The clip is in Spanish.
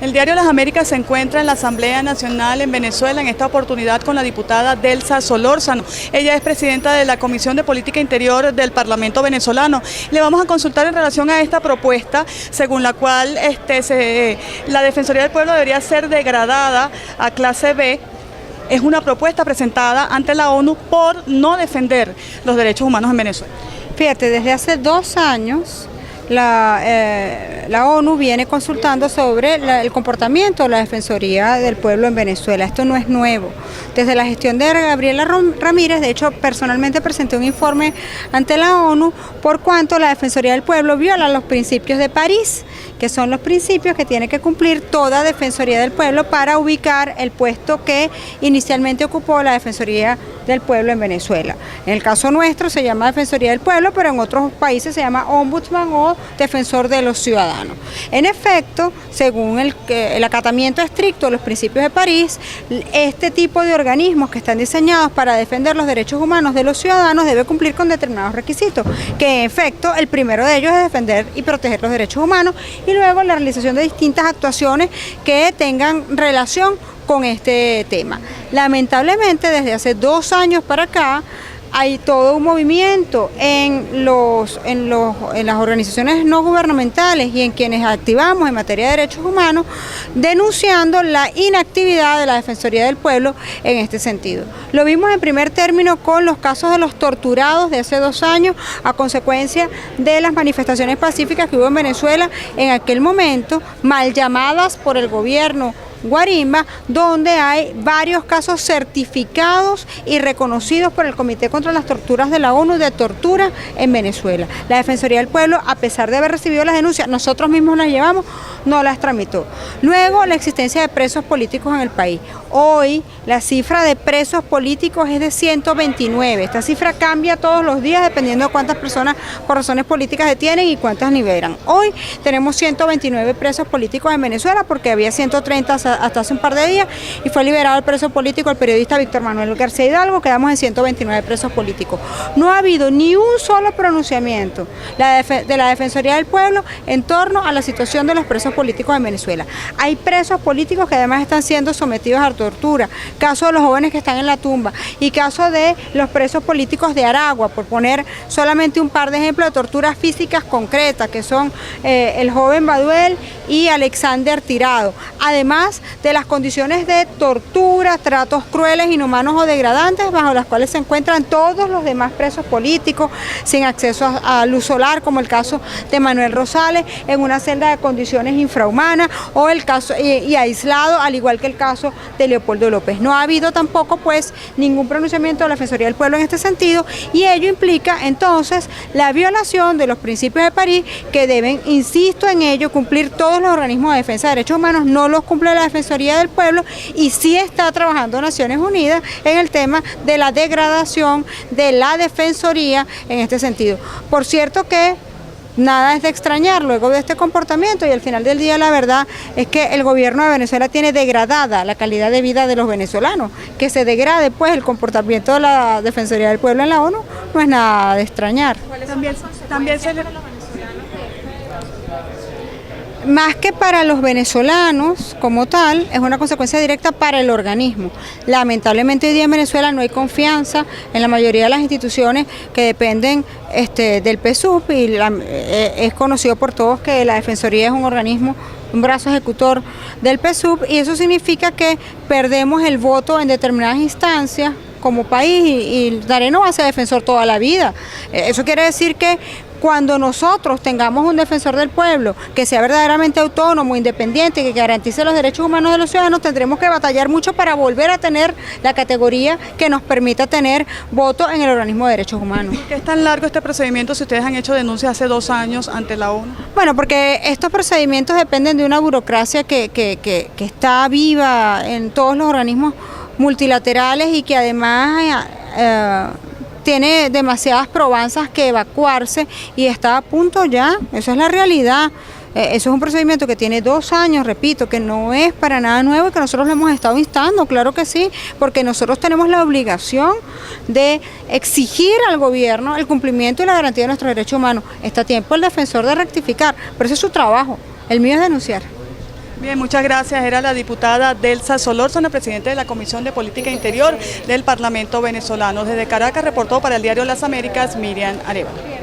El diario Las Américas se encuentra en la Asamblea Nacional en Venezuela, en esta oportunidad con la diputada Delsa Solórzano. Ella es presidenta de la Comisión de Política Interior del Parlamento venezolano. Le vamos a consultar en relación a esta propuesta, según la cual la Defensoría del Pueblo debería ser degradada a clase B. Es una propuesta presentada ante la ONU por no defender los derechos humanos en Venezuela. Fíjate, desde hace 2 años la ONU viene consultando sobre el comportamiento de la Defensoría del Pueblo en Venezuela. Esto no es nuevo. Desde la gestión de Gabriela Ramírez, de hecho, personalmente presenté un informe ante la ONU por cuanto la Defensoría del Pueblo viola los principios de París, que son los principios que tiene que cumplir toda Defensoría del Pueblo para ubicar el puesto que inicialmente ocupó la Defensoría del Pueblo en Venezuela. En el caso nuestro se llama Defensoría del Pueblo, pero en otros países se llama Ombudsman o Defensor de los Ciudadanos. En efecto, según el acatamiento estricto de los principios de París, este tipo de organismos que están diseñados para defender los derechos humanos de los ciudadanos debe cumplir con determinados requisitos, que en efecto el primero de ellos es defender y proteger los derechos humanos y luego la realización de distintas actuaciones que tengan relación con este tema. Lamentablemente, desde hace 2 años para acá, hay todo un movimiento en las organizaciones no gubernamentales y en quienes activamos en materia de derechos humanos, denunciando la inactividad de la Defensoría del Pueblo en este sentido. Lo vimos en primer término con los casos de los torturados de hace 2 años a consecuencia de las manifestaciones pacíficas que hubo en Venezuela en aquel momento, mal llamadas por el gobierno Guarimba, donde hay varios casos certificados y reconocidos por el Comité contra las Torturas de la ONU de tortura en Venezuela. La Defensoría del Pueblo, a pesar de haber recibido las denuncias, nosotros mismos las llevamos, no las tramitó. Luego, la existencia de presos políticos en el país. Hoy, la cifra de presos políticos es de 129. Esta cifra cambia todos los días dependiendo de cuántas personas por razones políticas detienen y cuántas liberan. Hoy tenemos 129 presos políticos en Venezuela porque había 130 hasta hace un par de días y fue liberado el preso político el periodista Víctor Manuel García Hidalgo. Quedamos en 129 presos políticos. No ha habido ni un solo pronunciamiento de la Defensoría del Pueblo en torno a la situación de los presos políticos en Venezuela. Hay presos políticos que además están siendo sometidos a tortura, caso de los jóvenes que están en la tumba y caso de los presos políticos de Aragua, por poner solamente un par de ejemplos de torturas físicas concretas, que son el joven Baduel y Alexander Tirado, además de las condiciones de tortura, tratos crueles, inhumanos o degradantes bajo las cuales se encuentran todos los demás presos políticos, sin acceso a luz solar, como el caso de Manuel Rosales, en una celda de condiciones infrahumanas, o el caso y aislado, al igual que el caso de Leopoldo López. No ha habido tampoco pues ningún pronunciamiento de la Defensoría del Pueblo en este sentido, y ello implica entonces la violación de los principios de París, que deben, insisto en ello, cumplir todos los organismos de defensa de derechos humanos. No los cumple la Defensoría del Pueblo y sí está trabajando Naciones Unidas en el tema de la degradación de la Defensoría en este sentido. Por cierto que nada es de extrañar luego de este comportamiento, y al final del día la verdad es que el gobierno de Venezuela tiene degradada la calidad de vida de los venezolanos. Que se degrade pues el comportamiento de la Defensoría del Pueblo en la ONU no es nada de extrañar. También se Más que para los venezolanos como tal, es una consecuencia directa para el organismo. Lamentablemente hoy día en Venezuela no hay confianza en la mayoría de las instituciones que dependen del PSUV, y es conocido por todos que la Defensoría es un organismo, un brazo ejecutor del PSUV, y eso significa que perdemos el voto en determinadas instancias como país, y Daré no va a ser defensor toda la vida. Eso quiere decir que cuando nosotros tengamos un defensor del pueblo que sea verdaderamente autónomo, independiente, que garantice los derechos humanos de los ciudadanos, tendremos que batallar mucho para volver a tener la categoría que nos permita tener voto en el organismo de derechos humanos. ¿Por qué es tan largo este procedimiento si ustedes han hecho denuncias hace 2 años ante la ONU? Bueno, porque estos procedimientos dependen de una burocracia que está viva en todos los organismos multilaterales y que además tiene demasiadas probanzas que evacuarse y está a punto ya, eso es la realidad. Eso es un procedimiento que tiene 2 años, repito, que no es para nada nuevo y que nosotros lo hemos estado instando, claro que sí, porque nosotros tenemos la obligación de exigir al gobierno el cumplimiento y la garantía de nuestros derechos humanos. Está a tiempo el defensor de rectificar, pero ese es su trabajo, el mío es denunciar. Bien, muchas gracias. Era la diputada Delsa Solórzano, presidenta de la Comisión de Política Interior del Parlamento venezolano. Desde Caracas reportó para el diario Las Américas, Miriam Arevalo.